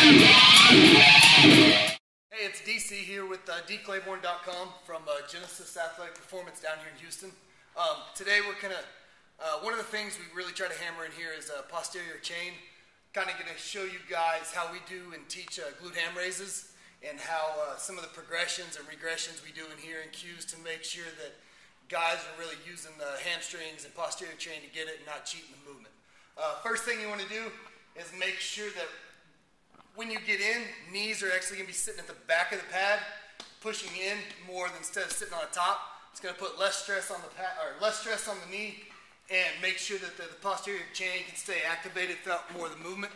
Hey, it's DC here with dclayborn.com from Genesis Athletic Performance down here in Houston. Today we're one of the things we really try to hammer in here is posterior chain. Kind of going to show you guys how we do and teach glute ham raises and how some of the progressions and regressions we do in here in cues to make sure that guys are really using the hamstrings and posterior chain to get it and not cheating the movement. First thing you want to do is make sure that when you get in, knees are actually going to be sitting at the back of the pad, pushing in more than instead of sitting on the top. It's going to put less stress on the pad, or less stress on the knee, and make sure that the posterior chain can stay activated throughout more of the movement.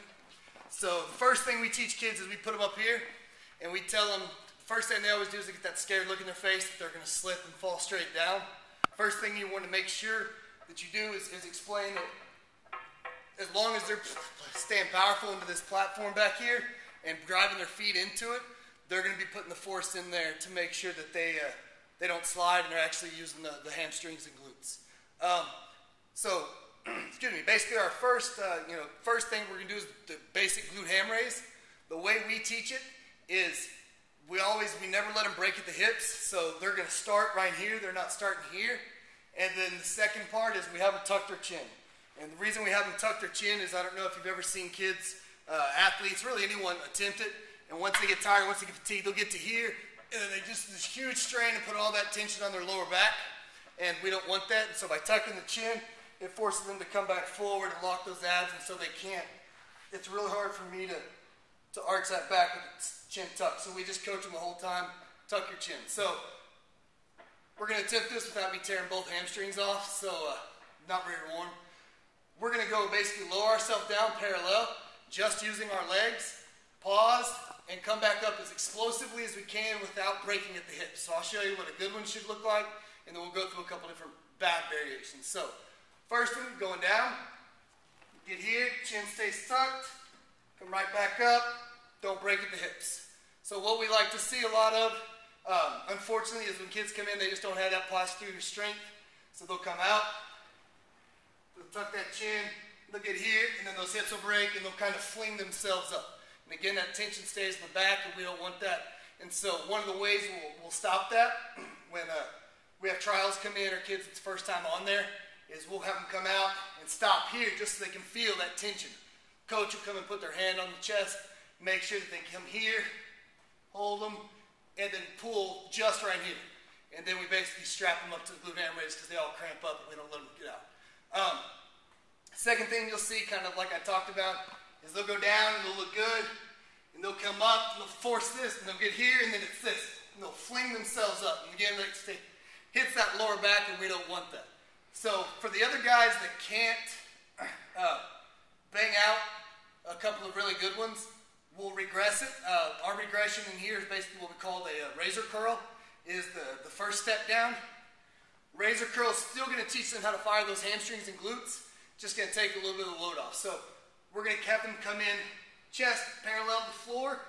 So the first thing we teach kids is we put them up here, and we tell them, first thing they always do is they get that scared look in their face that they're going to slip and fall straight down. First thing you want to make sure that you do is explain that as long as they're staying powerful into this platform back here and driving their feet into it, they're going to be putting the force in there to make sure that they don't slide and they're actually using the hamstrings and glutes. Excuse me. Basically, our first thing we're going to do is the basic glute ham raise. The way we teach it is we never let them break at the hips. So they're going to start right here. They're not starting here. And then the second part is we have them tuck their chin. And the reason we have them tuck their chin is I don't know if you've ever seen kids, athletes, really anyone attempt it. And once they get tired, once they get fatigued, they'll get to here. And then they just this huge strain and put all that tension on their lower back. And we don't want that. And so by tucking the chin, it forces them to come back forward and lock those abs. And so they can't. It's really hard for me to arch that back with the chin tucked. So we just coach them the whole time, tuck your chin. So we're going to attempt this without me tearing both hamstrings off. So not very warm. We're going to go basically lower ourselves down parallel, just using our legs, pause, and come back up as explosively as we can without breaking at the hips. So I'll show you what a good one should look like, and then we'll go through a couple different bad variations. So first one, going down, get here, chin stays tucked, come right back up, don't break at the hips. So what we like to see a lot of, unfortunately, is when kids come in, they just don't have that posterior strength, so they'll come out. They'll tuck that chin, they'll get here, and then those hips will break, and they'll kind of fling themselves up. And again, that tension stays in the back, and we don't want that. And so one of the ways we'll stop that when we have trials come in, or kids it's the first time on there, is we'll have them come out and stop here just so they can feel that tension. Coach will come and put their hand on the chest, make sure that they come here, hold them, and then pull just right here. And then we basically strap them up to the glute ham raise because they all cramp up and we don't let them get out. Second thing you'll see, kind of like I talked about, is they'll go down and they'll look good, and they'll come up and they'll force this, and they'll get here, and then it's this, and they'll fling themselves up. And again, it hits that lower back, and we don't want that. So for the other guys that can't bang out a couple of really good ones, we'll regress it. Our regression in here is basically what we call a razor curl, is the first step down. Razor curl is still going to teach them how to fire those hamstrings and glutes. Just going to take a little bit of the load off. So we're going to have them come in chest parallel to the floor.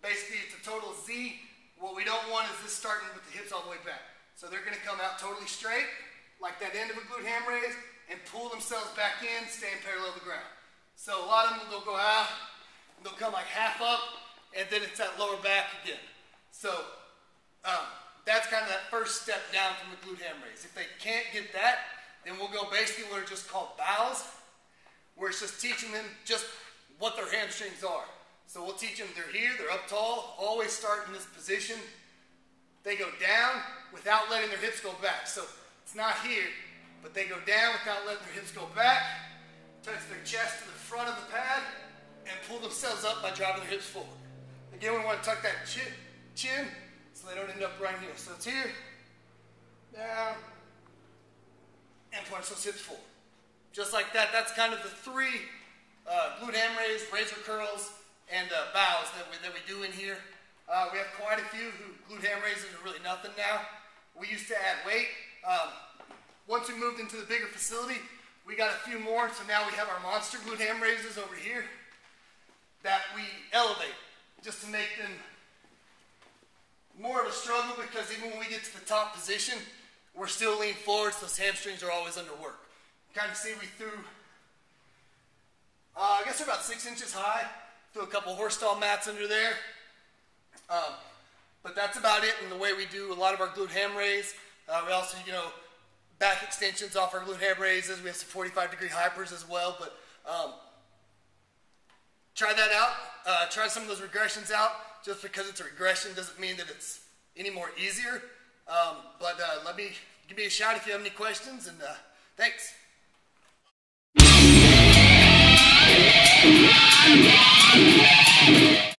Basically, it's a total Z. What we don't want is this starting with the hips all the way back. So they're going to come out totally straight, like that end of a glute ham raise, and pull themselves back in, staying parallel to the ground. So a lot of them, they'll go out, and they'll come like half up, and then it's that lower back again. So that's kind of that first step down from the glute ham raise. If they can't get that, then we'll go basically what are just called bows, where it's just teaching them just what their hamstrings are. So we'll teach them they're here, they're up tall, always start in this position. They go down without letting their hips go back. So it's not here, but they go down without letting their hips go back, touch their chest to the front of the pad, and pull themselves up by driving their hips forward. Again, we want to tuck that chin so they don't end up right here. So it's here, down, and punch those hips forward. Just like that, that's kind of the three glute ham raise, razor curls, and bows that we do in here. We have quite a few who glute ham raises are really nothing now. We used to add weight. Once we moved into the bigger facility, we got a few more, so now we have our monster glute ham raises over here that we elevate just to make them more of a struggle, because even when we get to the top position, we're still leaning forward, so those hamstrings are always under work. You kind of see we threw, I guess they're about 6 inches high, do a couple horse stall mats under there. But that's about it in the way we do a lot of our glute ham raise. We also, back extensions off our glute ham raises. We have some 45-degree hypers as well. But try that out. Try some of those regressions out. Just because it's a regression doesn't mean that it's any more easier. But give me a shout if you have any questions. And thanks.